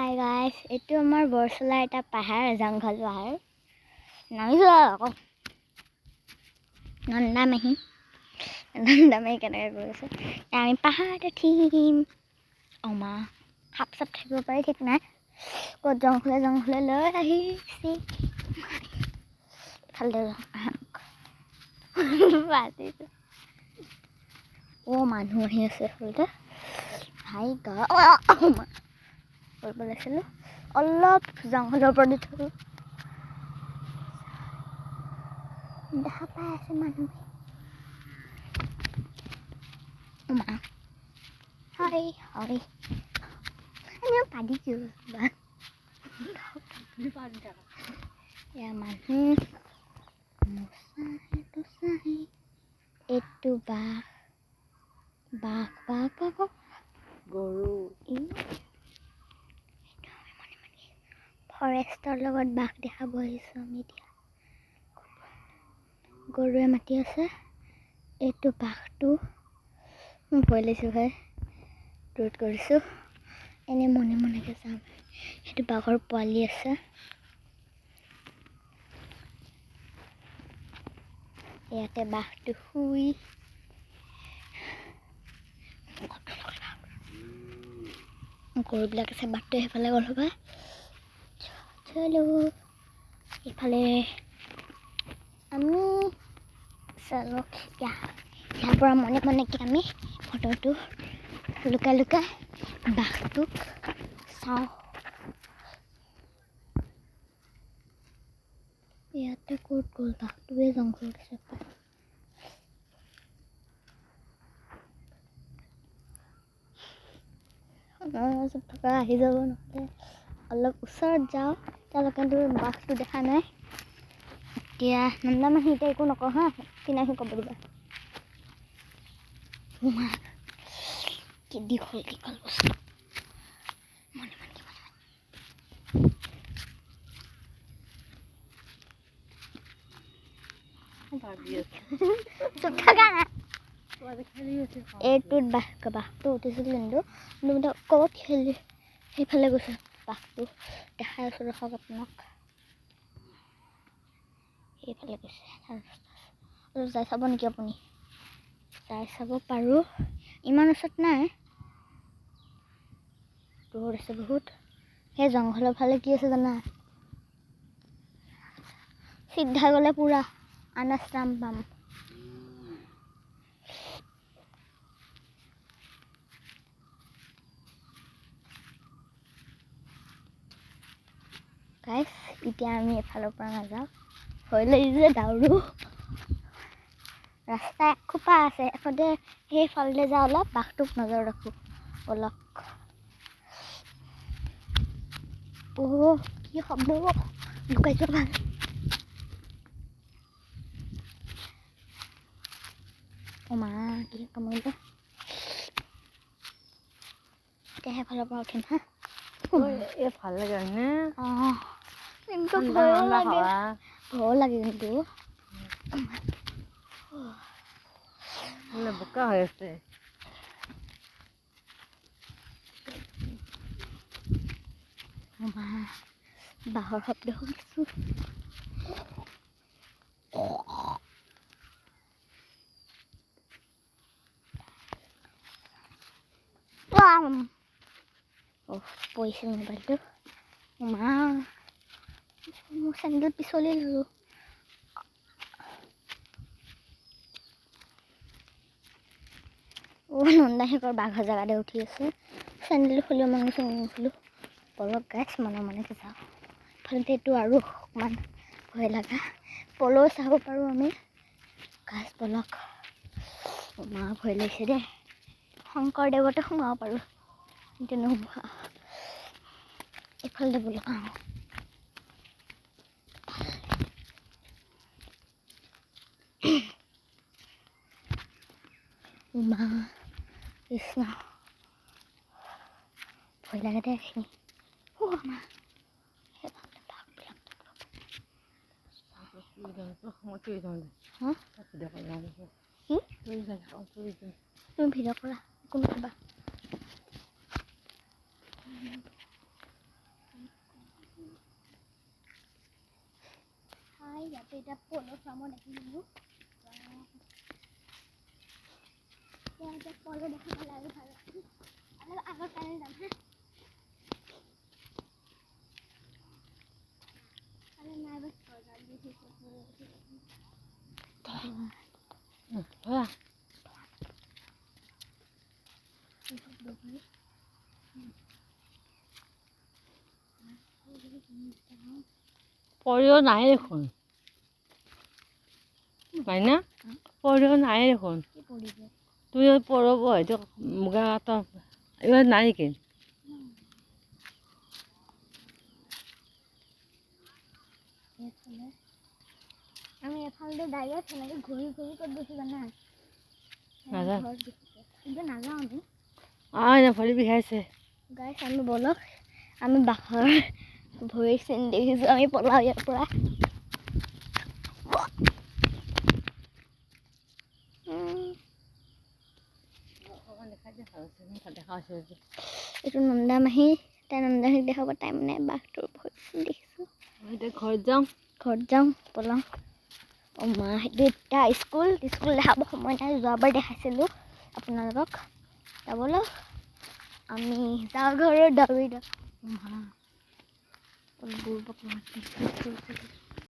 Hi guys, এইটো আমাৰ বৰচলা এটা পাহাৰ, জংঘল পাহাৰ। নামিছো আকৌ নন্দামাহী কেনেকৈ কৰিছে। আমি পাহাৰতে উঠিম। মা সাপ চাপ থাকিব পাৰি ঠিক নাই। ক'ত জংঘলে লৈ আহিছে ইফালে মানুহ আহি আছে আচলতে। হাই গা কৰিব লাগিছিলোঁ। অলপ জংঘলৰ পৰা দি থলোঁ। দেখা পাই আছে মানুহ। হয় এনেও পাদিছোঁ মানুহ এইটো বাঘ গৰু ফৰেষ্টৰ লগত বাঘ দেখাব আহিছোঁ আমি এতিয়া। গৰুৱে মাতি আছে। এইটো বাঘটো মই ভয় লাগিছোঁ ভাই, দূৰত কৰিছোঁ। এনেই মনেকৈ যাম। সেইটো বাঘৰ পোৱালি আছে। ইয়াতে বাঘটো শুই গৰুবিলাক আছে। বাঘটো সেইফালে গ'ল হ'বা। চলো ইফালে আমি চলক ইয়াৰ পৰা মনেকৈ আমি ফটোটো লুকাই বাঘটোক চাওঁ। ইয়াতে ক'ত গ'ল বাঘটোৱে? জংঘলত আছে। চব থকা আহি যাব, নহ'লে অলপ ওচৰত যাওঁ। তেওঁলোকে বাঘটো দেখা নাই। এতিয়া নন্দামাহী এতিয়া একো নকওঁ হা, কিনাহি ক'ব দিবা। কি দীঘল বস্তু এইটোত বাঘটো উঠিছিল, কিন্তু ক'ত খেলি সেইফালে গৈছে। বাঘটো দেখাই আছোঁ, ৰখক আপোনাক। সেইফালে গৈছে। যাই চাব নেকি আপুনি? যাই চাব পাৰোঁ। ইমান ওচৰত নাই, দূৰত আছে বহুত। সেই জংঘলৰ ফালে কি আছে জানা? চিধা গ'লে পুৰা আনাশ্ৰাম পাম। গাইছ, এতিয়া আমি এফালৰ পৰা নাযাওঁ, ভয় লাগিছে, দাউৰো। ৰাস্তা এখোপা আছে, এখনতে সেইফালে যাওঁ। অলপ বাঘটোক নজৰ ৰাখোঁ অলপ। কি শব্দ লুকাই যোৱা ভাল। মা কি কামুৰিলে। এতিয়া সেইফালৰ পৰা উঠিম হা। এই ভাল লাগে নে? কিন্তু ভয়ো লাগে কিন্তু বোকা হৈ আছে। বাঘৰ শব্দ শুনিছোঁ। পৰিছিল মোবাইলটো। মোৰ চেণ্ডেল পিছলি ল'লোঁ। নন্দাশেখৰ বাঘৰ জেগাতে উঠি আছে। চেণ্ডেল খুলিও মন গৈছে, নুখুলোঁ। বলক গাইছ, মনেকৈ যাওঁ। ইফালে এইটো আৰু অকণমান ভয় লগা। পলও চাব পাৰোঁ আমি। গাইছ বলক। ভয় লাগিছে দেই। শংকৰদেৱতে সোমাব পাৰোঁ, কিন্তু নোসোমোৱা। এইফালে বলক। কৃষ্ণ, ভয় লাগে দেই এইখিনি। তুমি ভিডিঅ' কৰা, একো নক'বা। এতিয়া পল' ফাৰ্মত আহিলোঁ এতিয়া পল' দেখা পালে আৰু ভাল লাগিছিল আৰু আগৰ কাৰণে যাম হা আৰু নাই বছ বজাৰ দি থৈছোঁ পৰিও নাই দেখোন মাইনা পৰিও নাই দেখোন কি পৰিব তুমি পৰিব হয়তো মুগা কাটা এইবাৰ নাই নেকি আমি এফালে ডাইৰেক্ট সেনেকৈ ঘূৰি ঘূৰি ক'ত গৈছোঁ জানা নাযাওঁ ঘৰত গৈছোঁ কিন্তু নাযাওঁ আমি এনে ভৰি বিষাইছে গাইছ আমি বলক আমি বাঘৰ ভৰিৰ চিন দেখিছোঁ আমি পলাওঁ ইয়াৰ পৰা এইটো নন্দা মাহী তাই নন্দা মাহীক দেখাব তাই মানে বাঘটোৰ ভৰিৰ চিন দেখিছোঁ ঘৰত যাওঁ পলাওঁ অঁ মা সেইটো এতিয়া স্কুল দেখাব সময় নাই যোৱাবাৰ দেখাইছিলোঁ আপোনালোকক যাবলৈ আমি যাওঁ ঘৰত দৌৰি